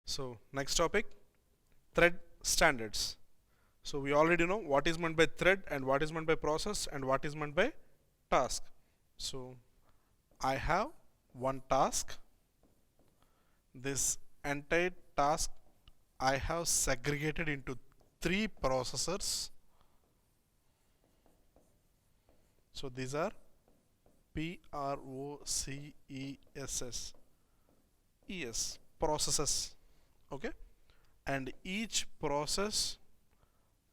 So next topic, thread standards. So we already know what is meant by thread and what is meant by process and what is meant by task. So I have one task. This entire task I have segregated into three processors. So these are processes, processes. Okay, and each process,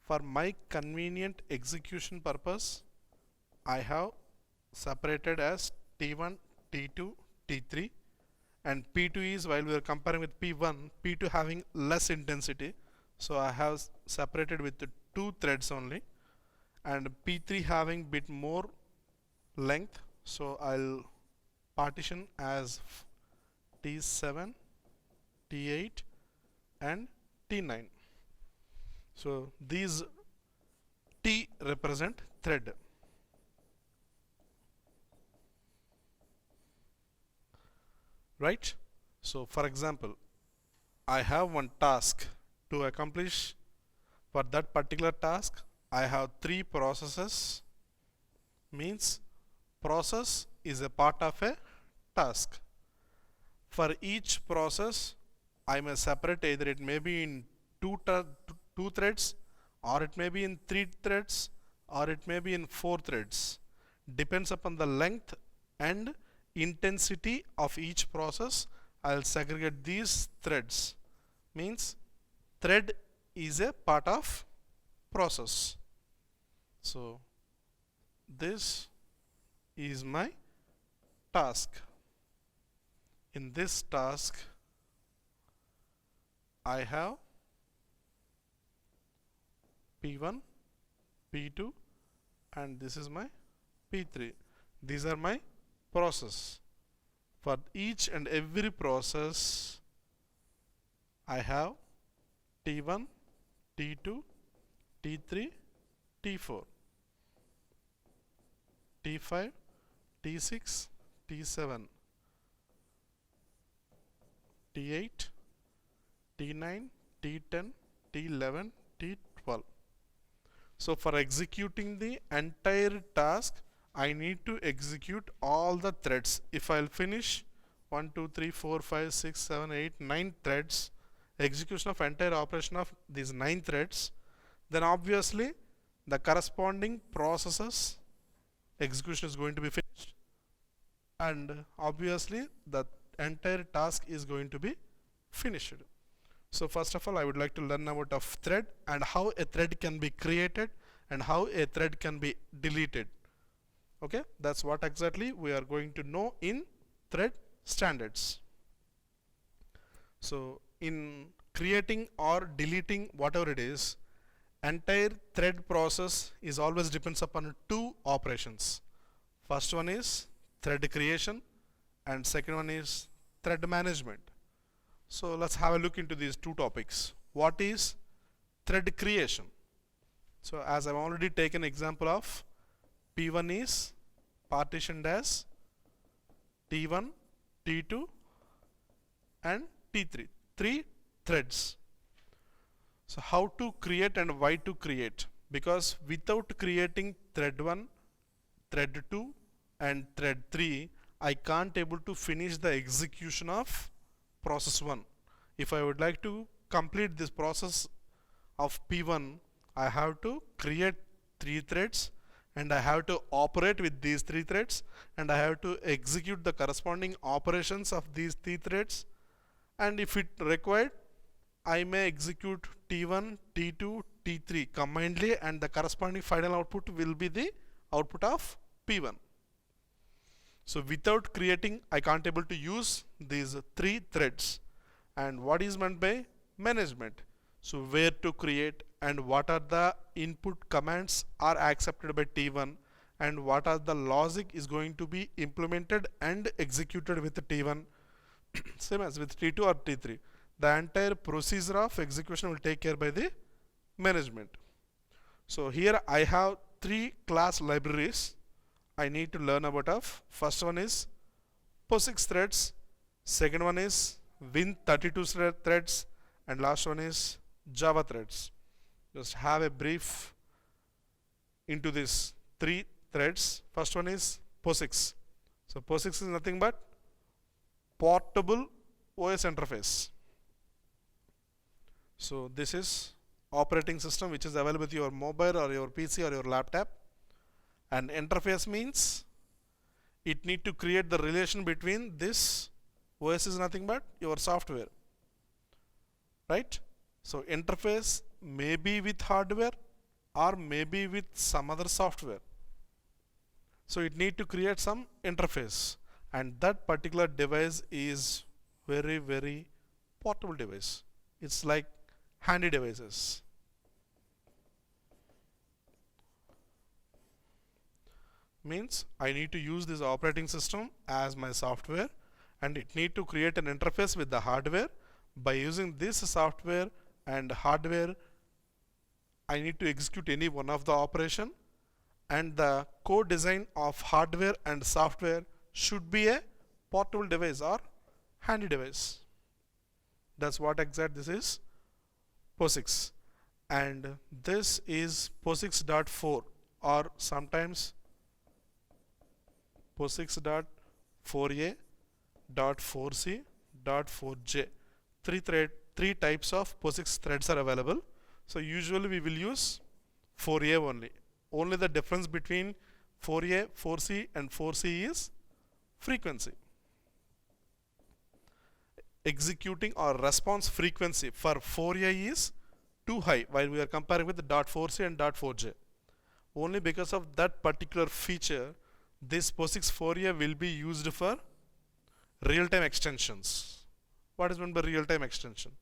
for my convenient execution purpose, I have separated as T1, T2, T3, and P2 is, while we are comparing with P1, P2 having less intensity, so I have separated with the two threads only, and P3 having bit more length, so I'll partition as T7, T8 and T9. So these T represent thread. Right? So for example, I have one task to accomplish. For that particular task, I have three processes. Means process is a part of a task. For each process, I may separate, either it may be in two threads, or it may be in three threads, or it may be in four threads. Depends upon the length and intensity of each process. I'll segregate these threads. Means thread is a part of process. So this is my task. In this task, I have P1, P2, and this is my P3. These are my process. For each and every process, I have T1, T2, T3, T4, T5, T6, T7, T8, T9, T10, T11, T12. So for executing the entire task, I need to execute all the threads. If I'll finish 1, 2, 3, 4, 5, 6, 7, 8, 9 threads, execution of entire operation of these 9 threads, then obviously the corresponding processes execution is going to be finished, and obviously the entire task is going to be finished. So first of all, I would like to learn about of thread and how a thread can be created and how a thread can be deleted. Okay, that's what exactly we are going to know in thread standards. So in creating or deleting whatever it is, entire thread process is always depends upon two operations. First one is thread creation and second one is thread management. So let's have a look into these two topics. What is thread creation? So as I've already taken example of P1 is partitioned as T1, T2 and T3, three threads. So how to create and why to create? Because without creating thread 1, thread 2 and thread 3, I can't able to finish the execution of process 1. If I would like to complete this process of P1, I have to create 3 threads and I have to operate with these 3 threads and I have to execute the corresponding operations of these 3 threads, and if it required, I may execute T1, T2, T3 combinedly, and the corresponding final output will be the output of P1. So without creating, I can't able to use these 3 threads. And what is meant by management? So where to create and what are the input commands are accepted by T1 and what are the logic is going to be implemented and executed with T1. same as with T2 or T3. The entire procedure of execution will take care by the management. So here I have 3 class libraries I need to learn about of. First one is POSIX threads, second one is Win32 threads, and last one is Java threads. Just have a brief into these 3 threads. First one is POSIX. So POSIX is nothing but portable OS interface. So this is operating system which is available with your mobile or your PC or your laptop, and interface means it need to create the relation between this OS is nothing but your software, right? So interface may be with hardware or maybe with some other software. So it need to create some interface, and that particular device is very portable device. It's like handy devices. Means I need to use this operating system as my software, and it need to create an interface with the hardware. By using this software and hardware, I need to execute any one of the operation, and the co-design of hardware and software should be a portable device or handy device. That's what exact this is POSIX, and this is POSIX.4 or sometimes POSIX.4a.4c.4j. Three types of POSIX threads are available. So usually we will use 4a only. Only the difference between 4a, 4c and 4c is frequency. Executing or response frequency for 4a is too high while we are comparing with the .4c and .4j. Only because of that particular feature, this POSIX 4a will be used for real-time extensions. What is meant by real-time extension?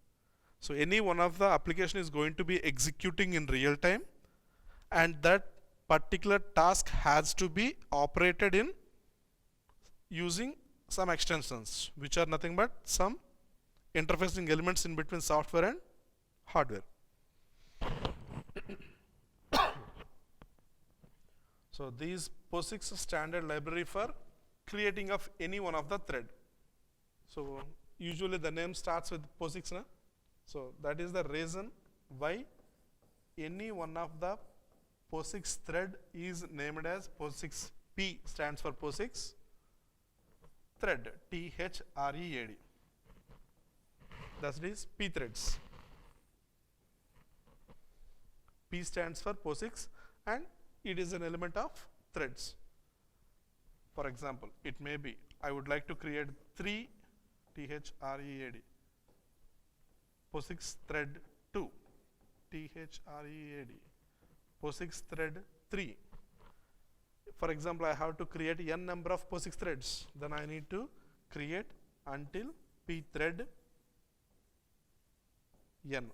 So any one of the application is going to be executing in real time, and that particular task has to be operated in using some extensions, which are nothing but some interfacing elements in between software and hardware. So these POSIX standard library for creating of any one of the thread. So usually the name starts with POSIX, na? So that is the reason why any one of the POSIX thread is named as POSIX. P stands for POSIX thread, T-H-R-E-A-D. That is P threads. P stands for POSIX, and it is an element of threads. For example, it may be I would like to create 3 T-H-R-E-A-D POSIX thread 2, T-H-R-E-A-D POSIX thread 3. For example, I have to create n number of POSIX threads. Then I need to create until P thread n,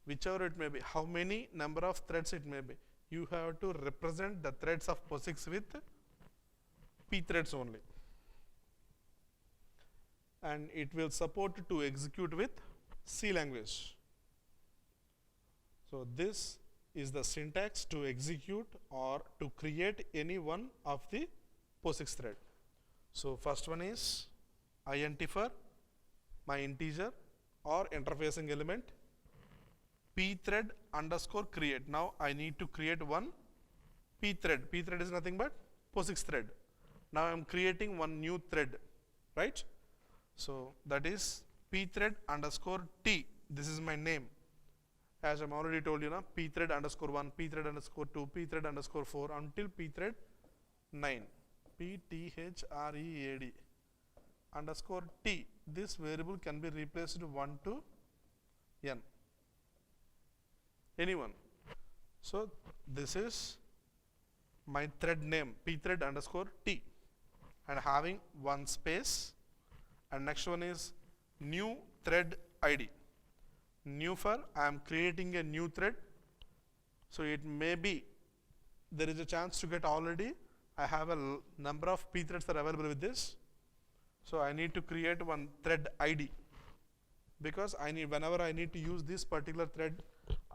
whichever it may be, how many number of threads it may be. You have to represent the threads of POSIX with P threads only, and it will support to execute with C language. So this is the syntax to execute or to create any one of the POSIX thread. So first one is int for my integer or interfacing element, pthread underscore create. Now I need to create one pthread. Pthread is nothing but POSIX thread. Now I am creating one new thread, right? So that is pthread underscore t. This is my name. As I'm already told you, na, pthread underscore 1, pthread underscore 2, pthread underscore 4 until pthread 9. P-T-H-R-E-A-D underscore t. This variable can be replaced 1 to n. Anyone. So this is my thread name, pthread underscore t, and having one space, and next one is new thread ID. New for I am creating a new thread, so it may be there is a chance to get already I have a number of p threads are available with this. So I need to create one thread ID, because whenever I need to use this particular thread,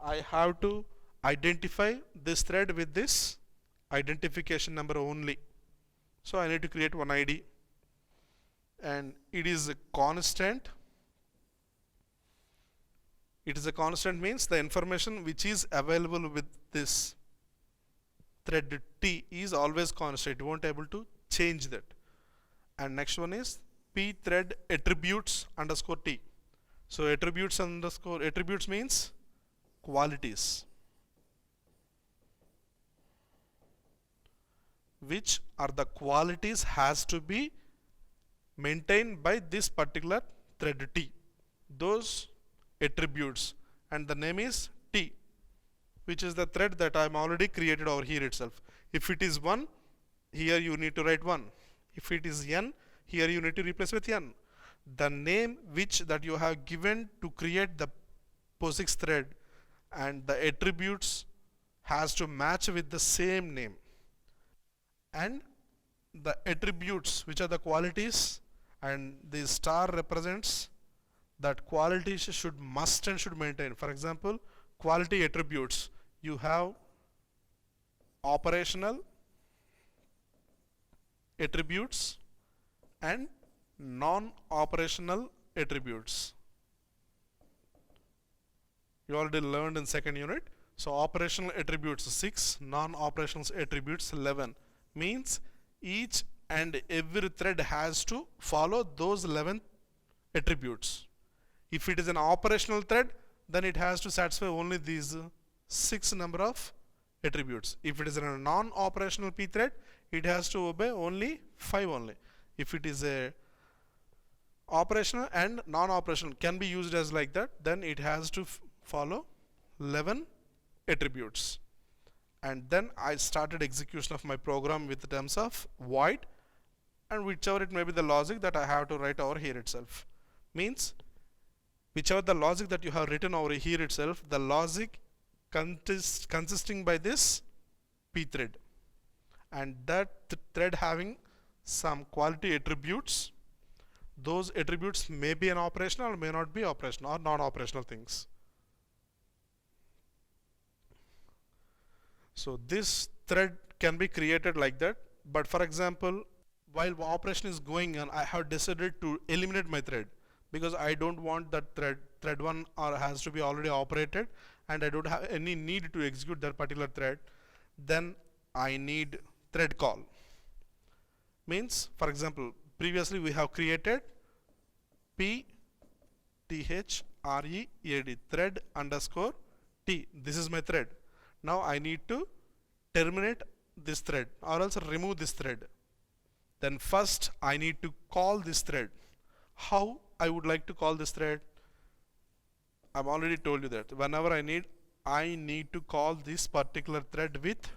I have to identify this thread with this identification number only. So I need to create one ID, and it is a constant. It is a constant means the information which is available with this thread T is always constant. You won't able to change that. And next one is p thread attributes underscore T. So attributes means qualities, which are the qualities has to be maintained by this particular thread T. Those attributes, and the name is T, which is the thread that I am already created over here itself. If it is 1, here you need to write 1. If it is n, here you need to replace with n. The name which that you have given to create the POSIX thread and the attributes has to match with the same name. And the attributes, which are the qualities, and the star represents that qualities should maintain. For example, quality attributes, you have operational attributes and non-operational attributes. You already learned in second unit. So operational attributes 6, non-operational attributes 11. Means each and every thread has to follow those 11 attributes. If it is an operational thread, then it has to satisfy only these 6 number of attributes. If it is a non-operational p thread, it has to obey only 5 only. If it is a operational and non-operational can be used as like that, then it has to follow 11 attributes. And then I started execution of my program with the terms of void, and whichever it may be the logic that I have to write over here itself. Means whichever the logic that you have written over here itself, the logic consisting by this p thread, and that thread having some quality attributes. Those attributes may be an operational or may not be operational or non-operational things. So this thread can be created like that, but for example, while operation is going on, I have decided to eliminate my thread because I don't want that thread 1 has to be already operated, and I don't have any need to execute that particular thread. Then I need thread call. Means, for example, previously we have created p thread thread underscore T. This is my thread. Now I need to terminate this thread or else remove this thread. Then first I need to call this thread. How I would like to call this thread? I've already told you that whenever I need to call this particular thread with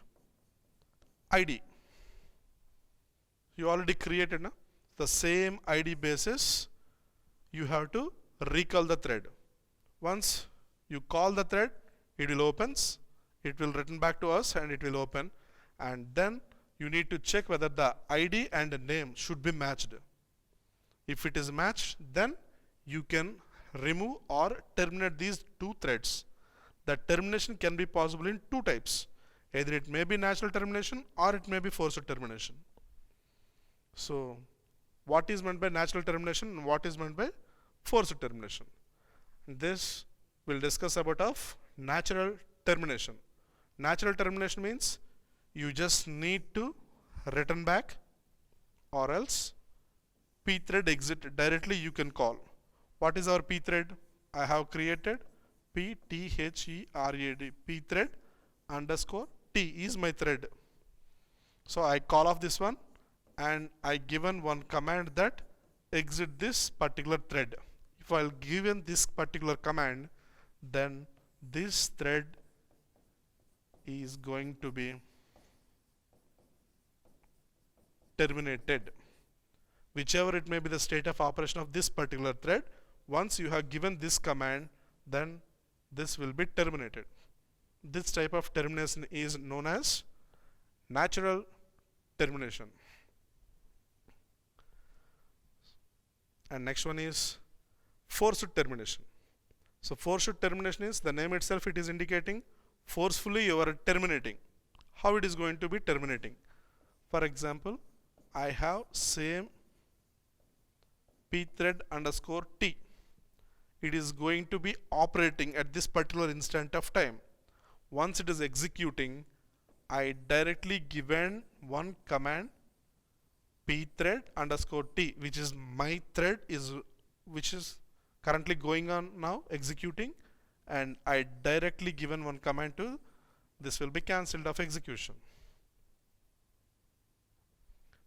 ID. You already created the same ID basis. You have to recall the thread. Once you call the thread, it will opens. It will return back to us and it will open. And then you need to check whether the ID and the name should be matched. If it is matched, then you can remove or terminate these two threads. The termination can be possible in two types. Either it may be natural termination or it may be forced termination. So what is meant by natural termination and what is meant by forced termination? This we'll discuss about of natural termination. Natural termination means you just need to return back, or else pthread exit directly you can call. What is our pthread? I have created pthread pthread underscore T is my thread. So I call off this one and I given one command that exit this particular thread. If I'll given this particular command, then this thread is going to be terminated. Whichever it may be the state of operation of this particular thread, once you have given this command, then this will be terminated. This type of termination is known as natural termination. And next one is forced termination. So forced termination is the name itself, it is indicating forcefully you are terminating. How it is going to be terminating? For example, I have same pthread underscore t. It is going to be operating at this particular instant of time. Once it is executing, I directly given one command pthread underscore t, which is my thread which is currently going on now executing, and I directly given one command to this will be cancelled of execution.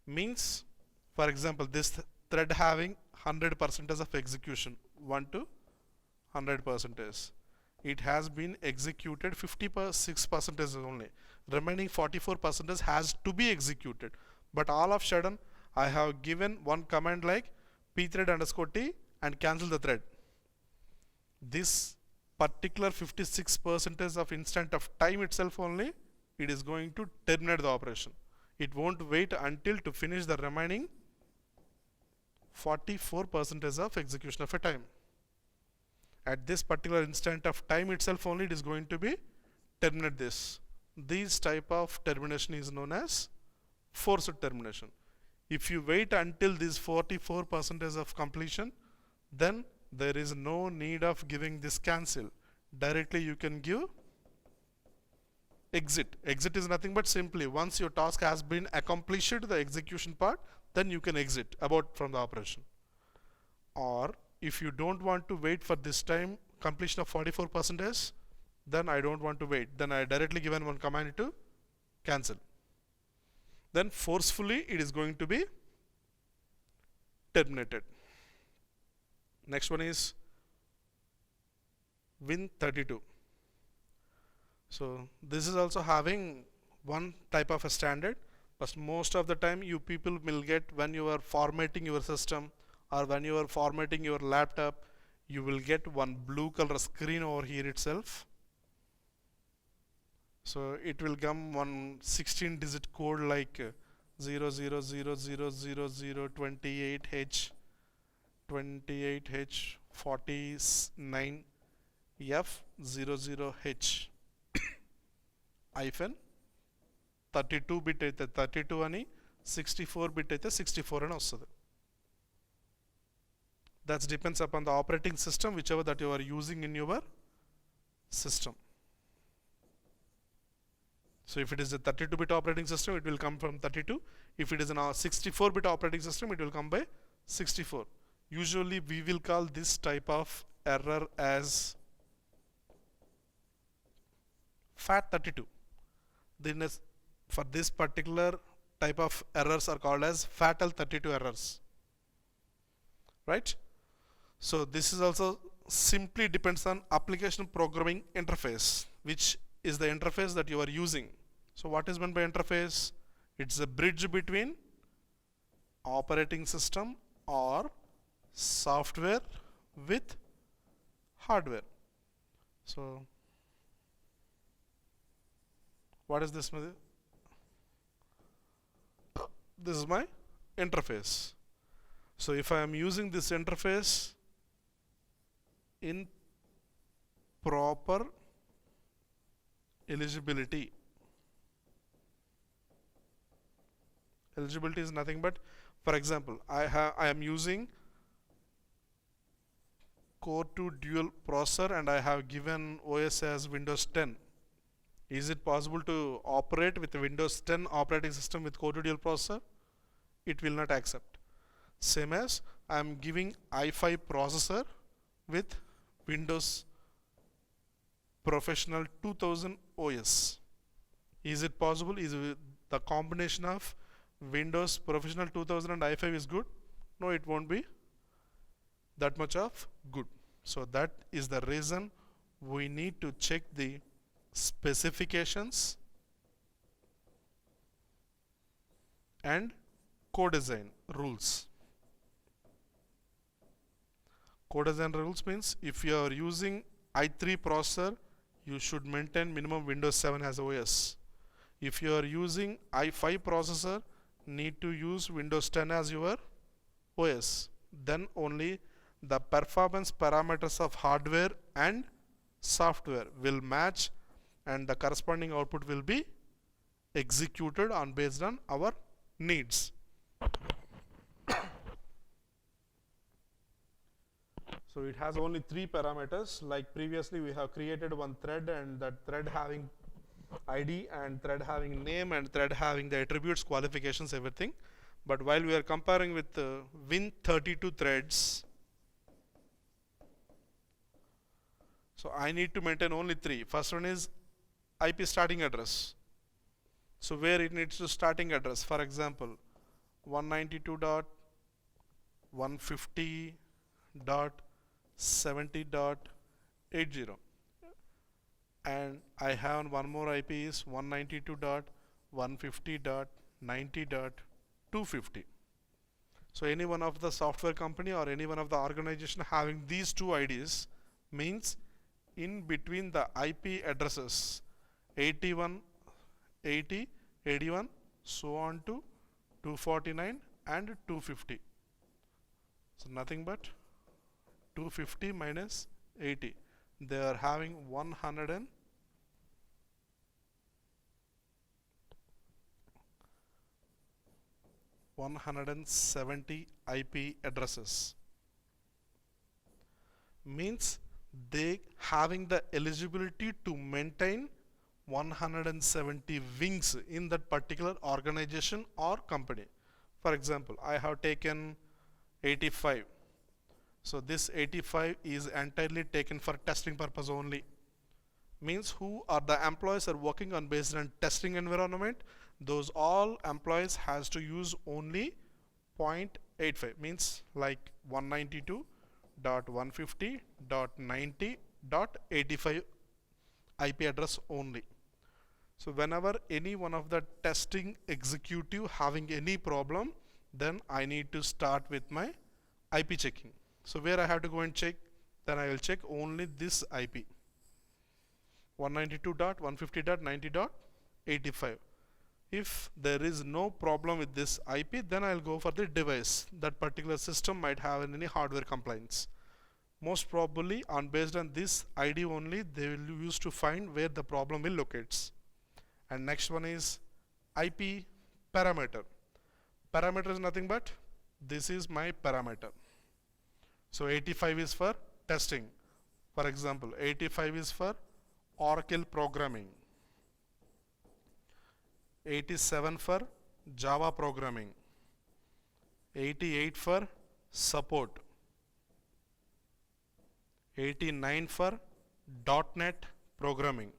Means, for example, this thread having 100% of execution, 1 to 100%. It has been executed 56% only. Remaining 44% has to be executed. But all of a sudden, I have given one command like pthread underscore t and cancel the thread. This particular 56% of instant of time itself only, it is going to terminate the operation. It won't wait until to finish the remaining 44% of execution of a time. At this particular instant of time itself only, it is going to be terminate this. This type of termination is known as forced termination. If you wait until this 44% of completion, then there is no need of giving this cancel. Directly you can give exit. Exit is nothing but simply once your task has been accomplished, the execution part, then you can exit about from the operation. Or if you don't want to wait for this time completion of 44%, then I don't want to wait. Then I directly given one command to cancel. Then forcefully it is going to be terminated. Next one is Win32. So this is also having one type of a standard, but most of the time you people will get when you are formatting your system or when you are formatting your laptop, you will get one blue color screen over here itself. So it will come one 16-digit code like 00000028H 28H49F00H hyphen 32 bit అయితే 32 అని 64 bit అయితే 64 అని వస్తుంది. That depends upon the operating system whichever that you are using in your system. So if it is a 32-bit operating system, it will come from 32. If it is a 64-bit operating system, it will come by 64. Usually we will call this type of error as FAT32. Then for this particular type of errors are called as FATL32 errors. Right? So this is also simply depends on application programming interface, which is the interface that you are using. So what is meant by interface? It's a bridge between operating system or software with hardware. So what is this? This is my interface. So if I am using this interface in proper eligibility is nothing but, for example, I am using Core 2 dual processor and I have given OS as Windows 10. Is it possible to operate with Windows 10 operating system with Core 2 dual processor? It will not accept. Same as I am giving i5 processor with Windows Professional 2000 OS. Is it possible? Is the combination of Windows Professional 2000 and i5 is good? No, it won't be that much of good. So that is the reason we need to check the specifications and co-design rules. Co-design rules means if you are using i3 processor, you should maintain minimum Windows 7 as OS. If you are using i5 processor, need to use Windows 10 as your OS. then only the performance parameters of hardware and software will match, and the corresponding output will be executed on based on our needs. So it has only 3 parameters. Like previously we have created one thread, and that thread having ID and thread having name and thread having the attributes, qualifications, everything. But while we are comparing with Win32 threads, so I need to maintain only 3. First one is IP starting address. So where it needs to starting address, for example 192.150.70.80, and I have one more IP is 192.150.90.250. So any one of the software company or any one of the organization having these two IDs means in between the IP addresses 81, 80, 81, so on to 249 and 250. So nothing but 250 minus 80. They are having 170 IP addresses. Means they having the eligibility to maintain 170 wings in that particular organization or company. For example, I have taken 85. So this 85 is entirely taken for testing purpose only. Means who are the employees are working on based on testing environment, those all employees has to use only 0.85, means like 192.150.90.85 IP address only. So whenever any one of the testing executive having any problem, then I need to start with my IP checking. So where I have to go and check, then I will check only this IP 192.150.90.85. If there is no problem with this IP, then I will go for the device. That particular system might have any hardware complaints. Most probably on based on this ID only they will use to find where the problem will locates. And next one is IP parameter. Parameter is nothing but this is my parameter. So 85 is for testing. For example, 85 is for Oracle programming, 87 for Java programming, 88 for support, 89 for .NET programming,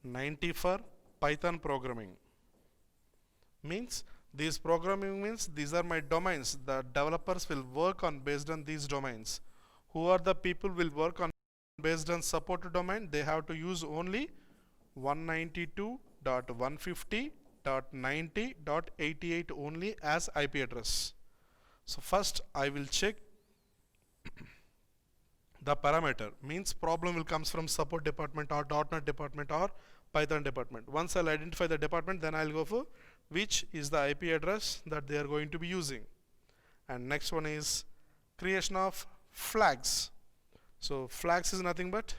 90 for Python programming. Means these programming means these are my domains. The developers will work on based on these domains. Who are the people will work on based on support domain? They have to use only 192.150.90.88 only as IP address. So first I will check the parameter, means problem will comes from support department or .NET department or Python department. Once I'll identify the department, then I'll go for which is the IP address that they are going to be using. And next one is creation of flags. So flags is nothing but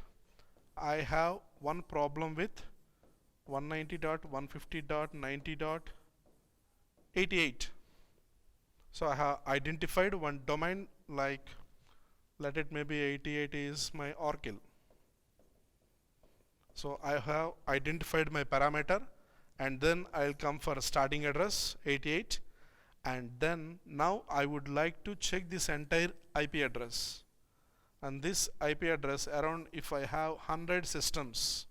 I have one problem with 190.150.90.88. So I have identified one domain, like let it maybe 88 is my Oracle. So I have identified my parameter, and then I'll come for a starting address 88, and then now I would like to check this entire IP address. And this IP address around, if I have 100 systems,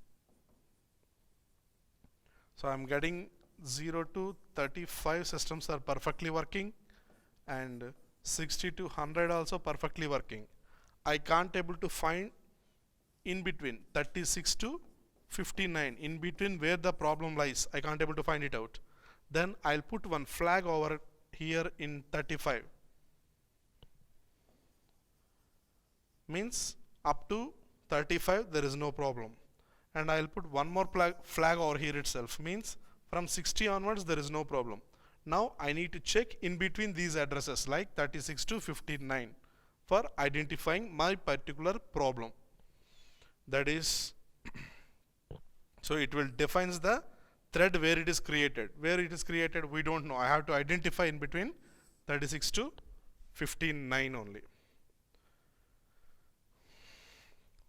so I'm getting 0 to 35 systems are perfectly working, and 60 to 100 also perfectly working. I can't able to find in between 36 to 59, in between where the problem lies. I can't able to find it out. Then I'll put one flag over here in 35. Means up to 35 there is no problem. And I'll put one more flag over here itself. Means from 60 onwards there is no problem. Now I need to check in between these addresses like 36 to 59 for identifying my particular problem. That is, so it will defines the thread where it is created. Where it is created, we don't know. I have to identify in between 36 to 59 only.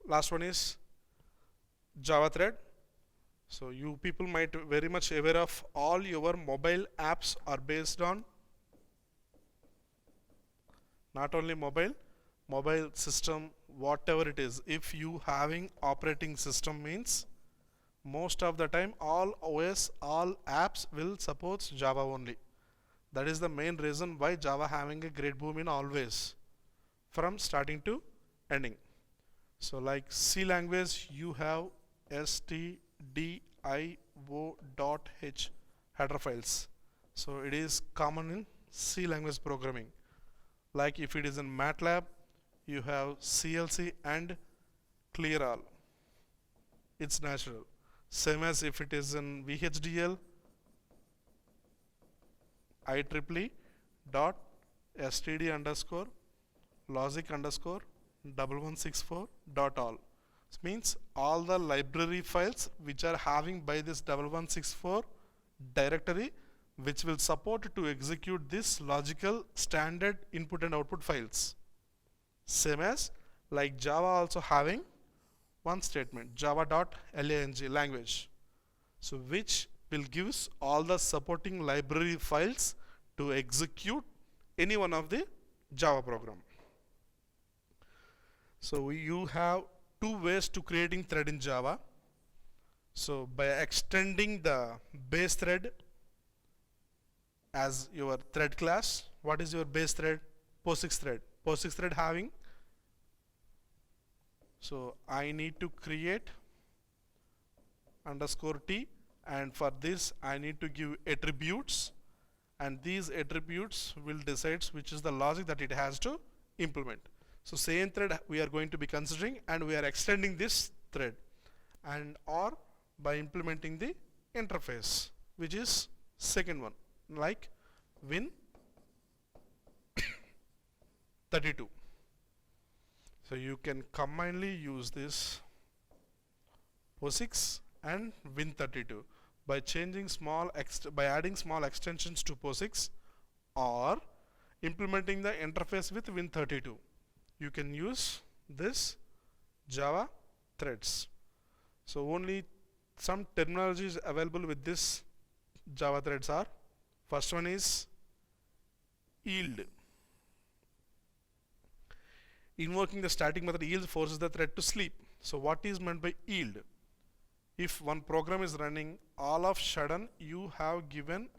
Last one is Java thread. So you people might very much aware of all your mobile apps are based on not only mobile system, whatever it is. If you having operating system means most of the time all OS, all apps will support Java only. That is the main reason why Java having a great boom in always from starting to ending. So like C language, you have stdio.h header files. So it is common in C language programming. Like if it is in MATLAB, you have CLC and clear all. It's natural. Same as if it is in VHDL, IEEE dot std underscore logic underscore 1164 dot all. This means all the library files which are having by this 1164 directory which will support to execute this logical standard input and output files. Same as like Java also having one statement, java.lang language, so which will gives all the supporting library files to execute any one of the Java program. So you have two ways to creating thread in Java. So by extending the base thread as your thread class, what is your base thread? POSIX thread. POSIX thread having, so I need to create underscore t, and for this I need to give attributes, and these attributes will decide which is the logic that it has to implement. So same thread we are going to be considering, and we are extending this thread, and or by implementing the interface, which is second one, like Win32. So you can commonly use this POSIX and Win32 by changing by adding small extensions to POSIX or implementing the interface with Win32. You can use this Java threads. So only some terminologies available with this Java threads are, first one is yield. Invoking the static method yield forces the thread to sleep. So what is meant by yield? If one program is running, all of sudden you have given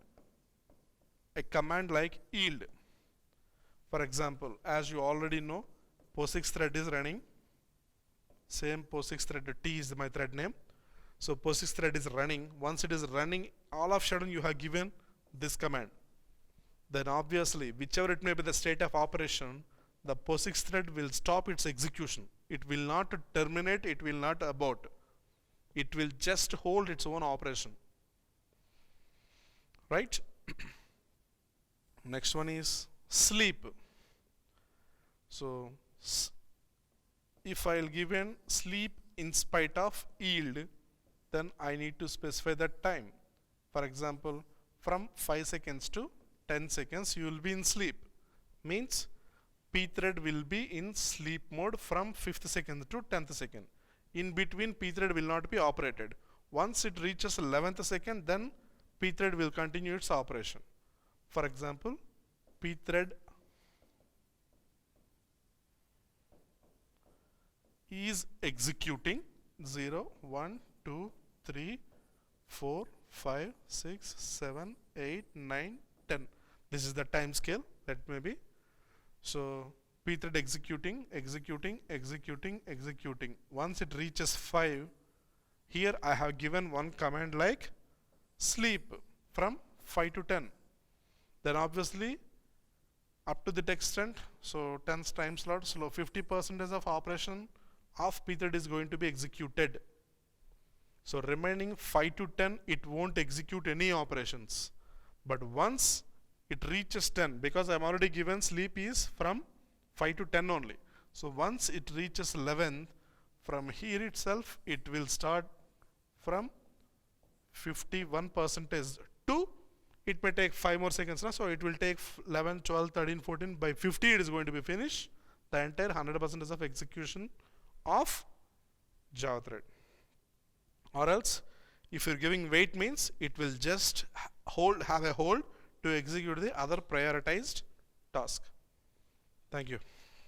a command like yield. For example, as you already know, POSIX thread is running. Same POSIX thread, T is my thread name. So POSIX thread is running. Once it is running, all of sudden you have given this command. Then obviously, whichever it may be the state of operation, the POSIX thread will stop its execution. It will not terminate, it will not abort. It will just hold its own operation. Right? Next one is sleep. So if I'll give an sleep in spite of yield, then I need to specify that time. For example, from 5 seconds to 10 seconds you will be in sleep. Means pthread will be in sleep mode from 5th second to 10th second. In between, pthread will not be operated. Once it reaches 11th second, then pthread will continue its operation. For example, pthread is executing 0, 1, 2, 3, 4, 5, 6, 7, 8, 9, 10. This is the time scale that may be. So pthread executing. Once it reaches 5, here I have given one command like sleep from 5 to 10. Then obviously up to that extent, so 10 time slot, so 50% of operation of pthread is going to be executed. So remaining 5 to 10, it won't execute any operations. But once it reaches 10, because I'm already given sleep is from 5 to 10 only. So once it reaches 11, from here itself it will start from 51 percentage to, it may take 5 more seconds now, so it will take 11, 12, 13, 14, by 50 it is going to be finished, the entire 100% of execution of Java thread. Or else if you're giving wait means it will just have a hold to execute the other prioritized task. Thank you.